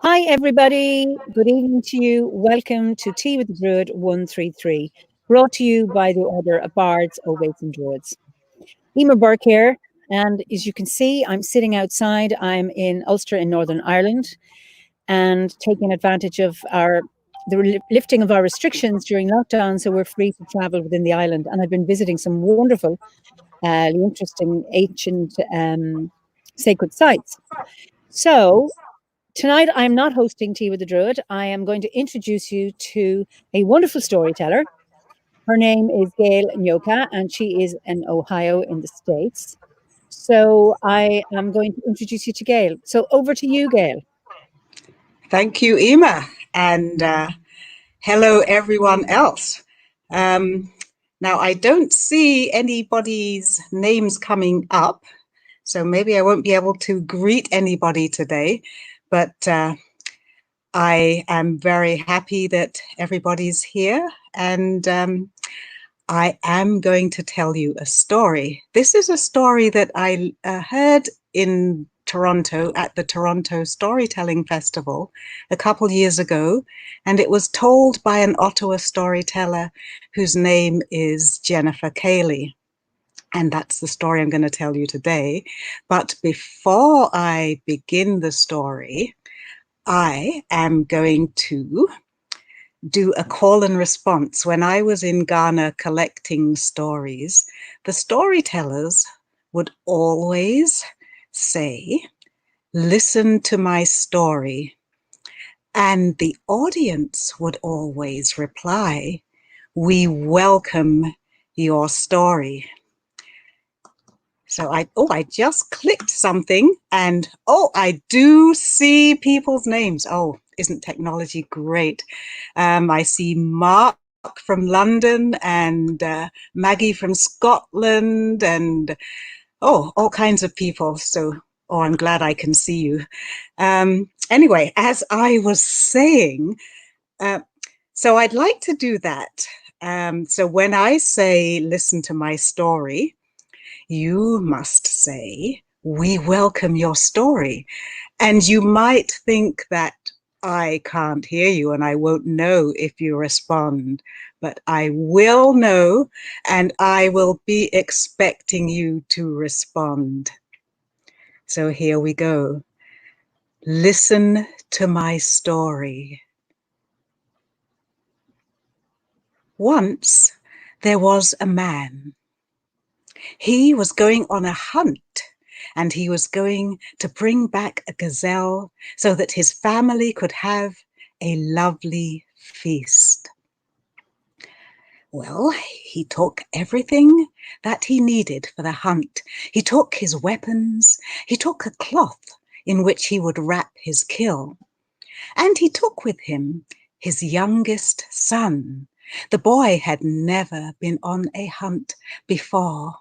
Hi, everybody. Good evening to you. Welcome to Tea with the Druid 133, brought to you by the Order of Bards, OBODs, and Druids. Eimear Burke here, and as you can see, I'm sitting outside. I'm in Ulster in Northern Ireland, and taking advantage of the lifting of our restrictions during lockdown, so we're free to travel within the island. And I've been visiting some wonderful, interesting, ancient, sacred sites. So tonight, I'm not hosting Tea with the Druid. I am going to introduce you to a wonderful storyteller. Her name is Gail Nyoka, and she is in Ohio in the States. So I am going to introduce you to Gail. So over to you, Gail. Thank you, Emma, and hello, everyone else. Now, I don't see anybody's names coming up, so maybe I won't be able to greet anybody today, but I am very happy that everybody's here, and I am going to tell you a story. This is a story that I heard in Toronto at the Toronto Storytelling Festival a couple years ago, and it was told by an Ottawa storyteller whose name is Jennifer Cayley. And that's the story I'm going to tell you today. But before I begin the story, I am going to do a call and response. When I was in Ghana collecting stories, the storytellers would always say, "Listen to my story." And the audience would always reply, "We welcome your story." So I just clicked something and I do see people's names. Oh, isn't technology great? I see Mark from London and Maggie from Scotland and all kinds of people. So, I'm glad I can see you. Anyway, as I was saying, so I'd like to do that. So when I say, "Listen to my story," you must say, "We welcome your story." And you might think that I can't hear you and I won't know if you respond, but I will know and I will be expecting you to respond. So here we go. Listen to my story. Once there was a man. He was going on a hunt, and he was going to bring back a gazelle so that his family could have a lovely feast. Well, he took everything that he needed for the hunt. He took his weapons, he took a cloth in which he would wrap his kill, and he took with him his youngest son. The boy had never been on a hunt before.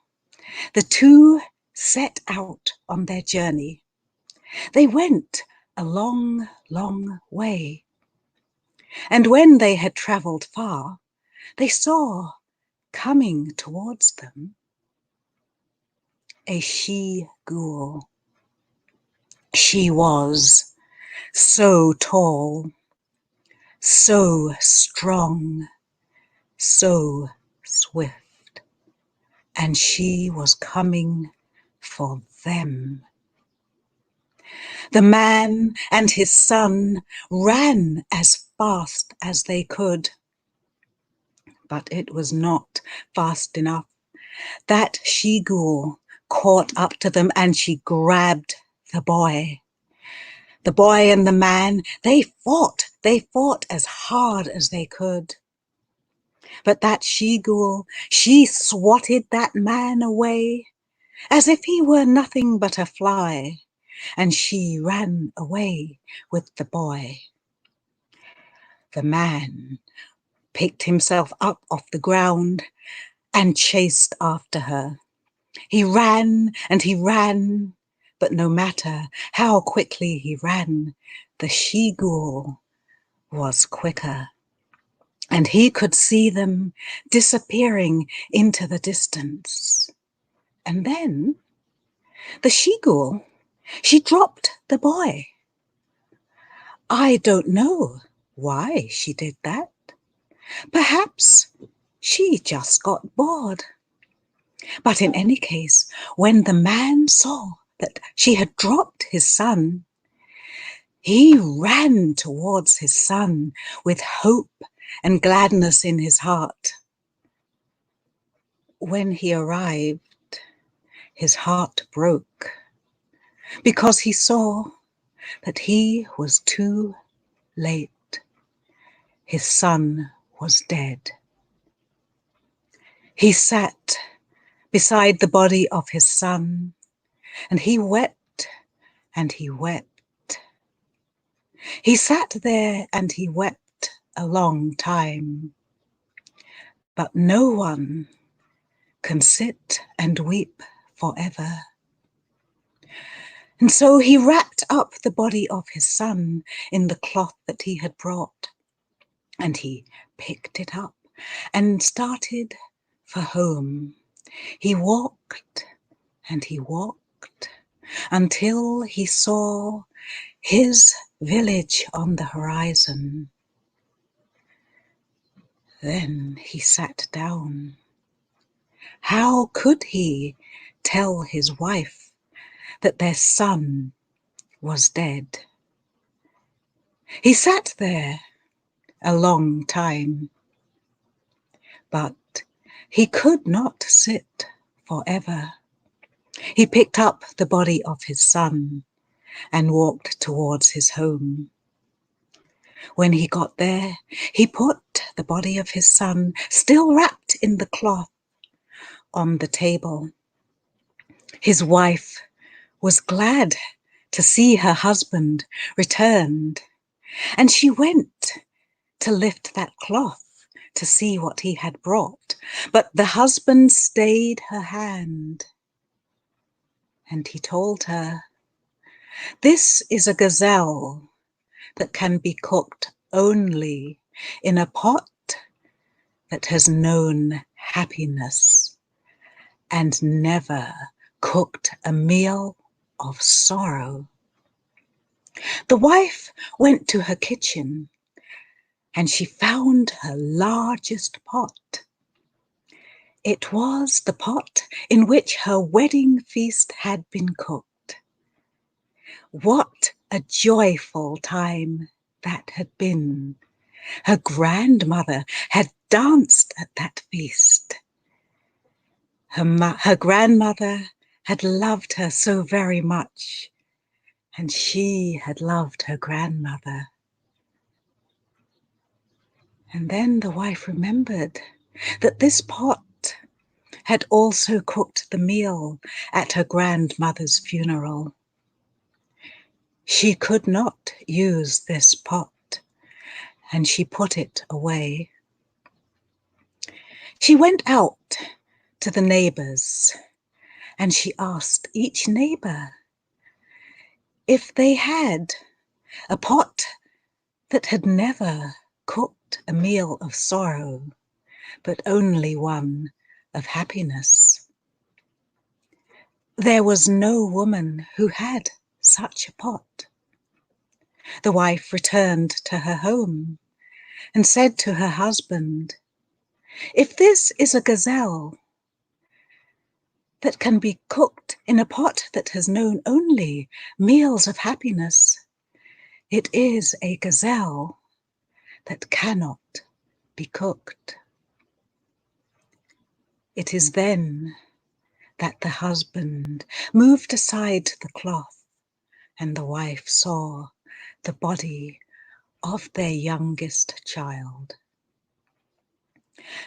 The two set out on their journey. They went a long, long way. And when they had travelled far, they saw coming towards them a she-ghoul. She was so tall, so strong, so swift, and she was coming for them. The man and his son ran as fast as they could, but it was not fast enough. That she-ghoul caught up to them and she grabbed the boy. The boy and the man, they fought as hard as they could. But that she-ghoul, she swatted that man away as if he were nothing but a fly, and she ran away with the boy. The man picked himself up off the ground and chased after her. He ran and he ran, but no matter how quickly he ran, the she-ghoul was quicker. And he could see them disappearing into the distance. And then the she-ghoul, she dropped the boy. I don't know why she did that. Perhaps she just got bored. But in any case, when the man saw that she had dropped his son, he ran towards his son with hope and gladness in his heart. When he arrived, his heart broke because he saw that he was too late. His son was dead. He sat beside the body of his son, and he wept and he wept. He sat there and he wept a long time. But no one can sit and weep forever. And so he wrapped up the body of his son in the cloth that he had brought, and he picked it up and started for home. He walked and he walked until he saw his village on the horizon. Then he sat down. How could he tell his wife that their son was dead? He sat there a long time, but he could not sit forever. He picked up the body of his son and walked towards his home. When he got there, he put the body of his son, still wrapped in the cloth, on the table. His wife was glad to see her husband returned, and she went to lift that cloth to see what he had brought. But the husband stayed her hand, and he told her, "This is a gazelle that can be cooked only in a pot that has known happiness and never cooked a meal of sorrow." The wife went to her kitchen and she found her largest pot. It was the pot in which her wedding feast had been cooked. What a joyful time that had been. Her grandmother had danced at that feast. Her grandmother had loved her so very much, and she had loved her grandmother. And then the wife remembered that this pot had also cooked the meal at her grandmother's funeral. She could not use this pot, and she put it away. She went out to the neighbors, and she asked each neighbor if they had a pot that had never cooked a meal of sorrow, but only one of happiness. There was no woman who had such a pot. The wife returned to her home and said to her husband, "If this is a gazelle that can be cooked in a pot that has known only meals of happiness, it is a gazelle that cannot be cooked." It is then that the husband moved aside the cloth, and the wife saw the body of their youngest child.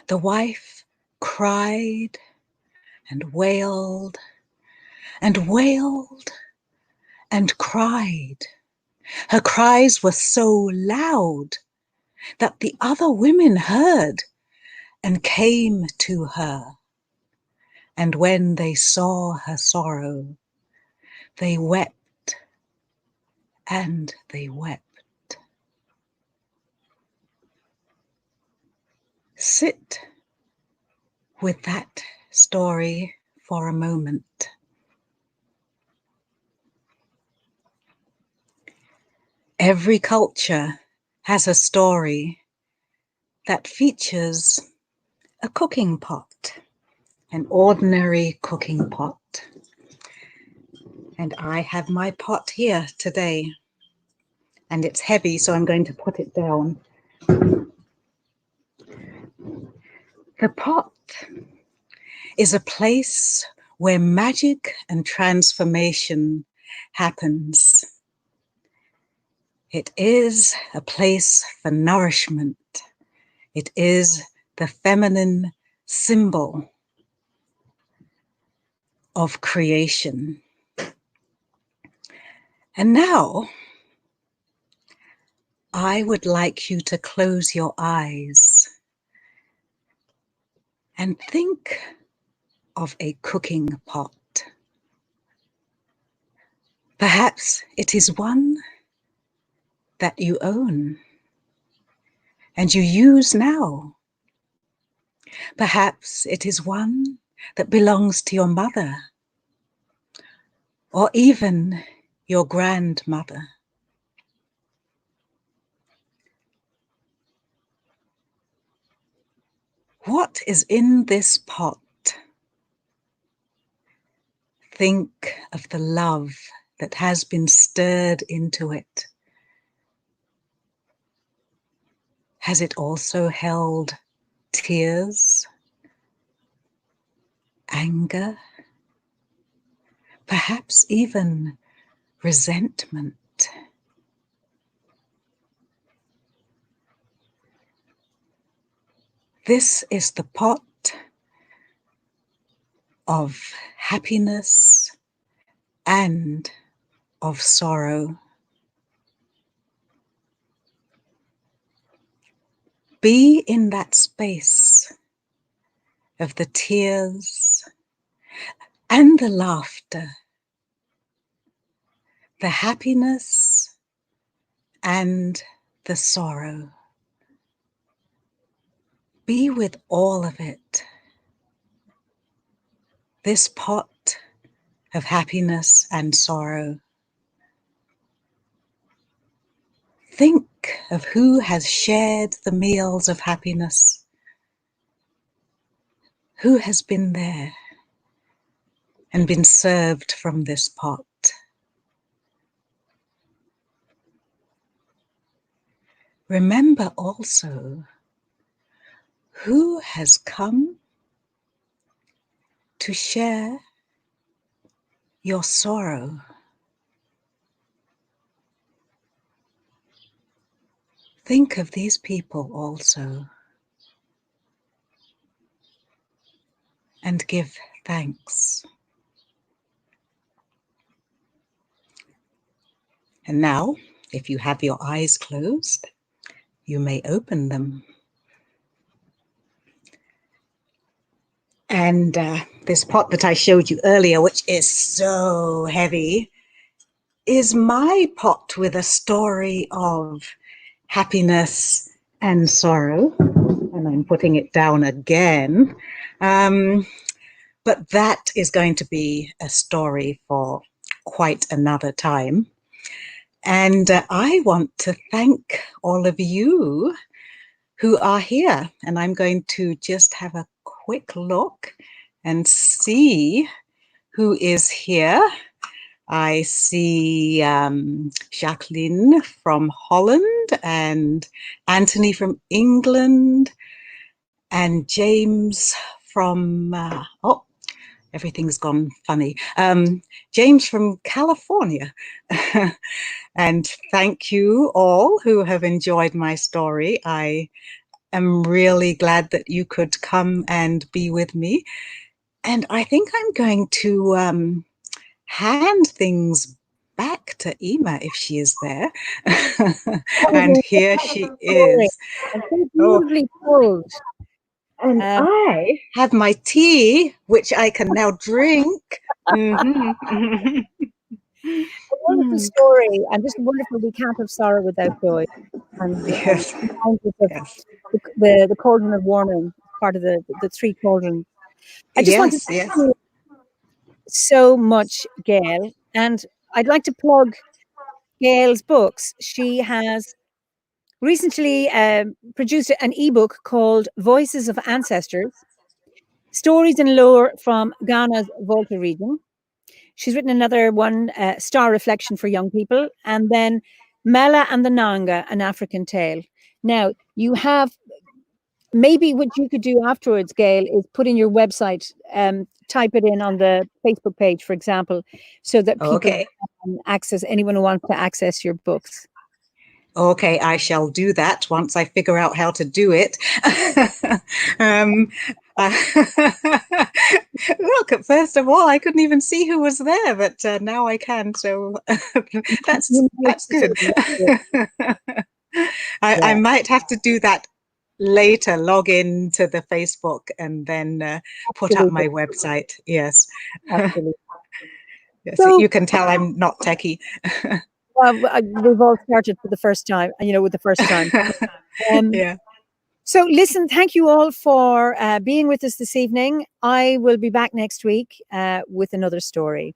The wife cried and wailed and wailed and cried. Her cries were so loud that the other women heard and came to her. And when they saw her sorrow, they wept and they wept. Sit with that story for a moment. Every culture has a story that features a cooking pot, an ordinary cooking pot. And I have my pot here today, and it's heavy, so I'm going to put it down. The pot is a place where magic and transformation happens. It is a place for nourishment. It is the feminine symbol of creation. And now, I would like you to close your eyes and think of a cooking pot. Perhaps it is one that you own and you use now. Perhaps it is one that belongs to your mother or even your grandmother. What is in this pot? Think of the love that has been stirred into it. Has it also held tears, anger, perhaps even resentment? This is the pot of happiness and of sorrow. Be in that space of the tears and the laughter, the happiness and the sorrow. Be with all of it. This pot of happiness and sorrow. Think of who has shared the meals of happiness, who has been there and been served from this pot. Remember also who has come to share your sorrow. Think of these people also and give thanks. And now, if you have your eyes closed, you may open them. And this pot that I showed you earlier, which is so heavy, is my pot with a story of happiness and sorrow. And I'm putting it down again. But that is going to be a story for quite another time. And I want to thank all of you who are here. And I'm going to just have a quick look and see who is here. I see Jacqueline from Holland and Anthony from England and James from, oh, everything's gone funny. James from California. And thank you all who have enjoyed my story. I am really glad that you could come and be with me. And I think I'm going to hand things back to Eimear if she is there. And here she is. Beautifully told. And I have my tea, which I can now drink. A wonderful story, and just wonderful. We can't have sorrow without joy. And yes. Yes. The cauldron of warming, part of the three cauldrons. I just want to thank you so much, Gail, and I'd like to plug Gail's books. She has recently produced an ebook called Voices of Ancestors, Stories and Lore from Ghana's Volta region. She's written another one, Star Reflection for Young People, and then Mela and the Nanga, An African Tale. Now, you have, maybe what you could do afterwards, Gail, is put in your website, type it in on the Facebook page, for example, so that people Okay. can access, anyone who wants to access your books. Okay, I shall do that once I figure out how to do it. Look, first of all, I couldn't even see who was there, but now I can, so that's good. I might have to do that later, log in to the Facebook and then put up my website. Yes. Absolutely. Yes, So, you can tell I'm not techie. We've all started for the first time, with the first time. Yeah. So listen, thank you all for being with us this evening. I will be back next week with another story.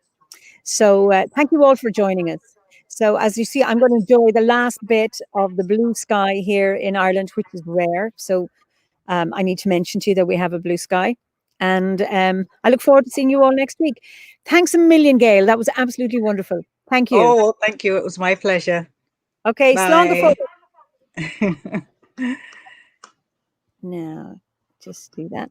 So thank you all for joining us. So as you see, I'm going to enjoy the last bit of the blue sky here in Ireland, which is rare. So I need to mention to you that we have a blue sky. And I look forward to seeing you all next week. Thanks a million, Gail. That was absolutely wonderful. Thank you. Oh, thank you. It was my pleasure. Okay, Bye. Now, just do that.